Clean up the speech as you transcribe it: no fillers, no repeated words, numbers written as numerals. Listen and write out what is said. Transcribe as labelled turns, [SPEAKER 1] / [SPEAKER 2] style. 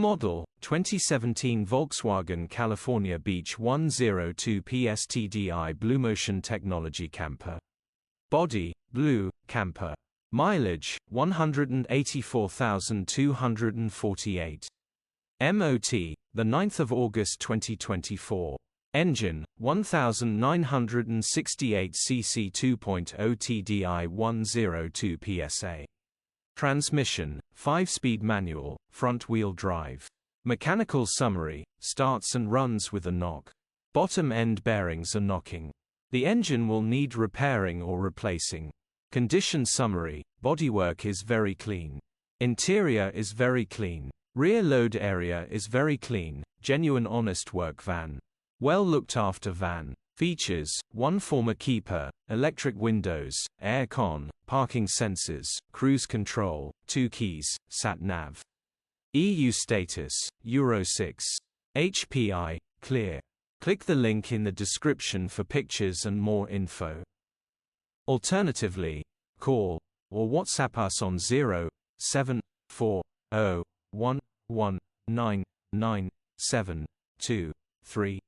[SPEAKER 1] Model, 2017 Volkswagen California Beach 102PS TDI BlueMotion Technology Camper. Body, blue, camper. Mileage, 184,248. MOT, the 9th of August 2024. Engine, 1968 cc 2.0 TDI 102 PSA. Transmission, 5-speed manual, front-wheel drive. Mechanical summary, starts and runs with a knock. Bottom end bearings are knocking. The engine will need repairing or replacing. Condition summary, bodywork is very clean. Interior is very clean. Rear load area is very clean, genuine honest work van. Well looked after van. Features, 1 former keeper, electric windows, air con, parking sensors, cruise control, 2 keys, sat-nav. EU status, Euro 6. HPI, clear. Click the link in the description for pictures and more info. Alternatively, call or WhatsApp us on 07401199723.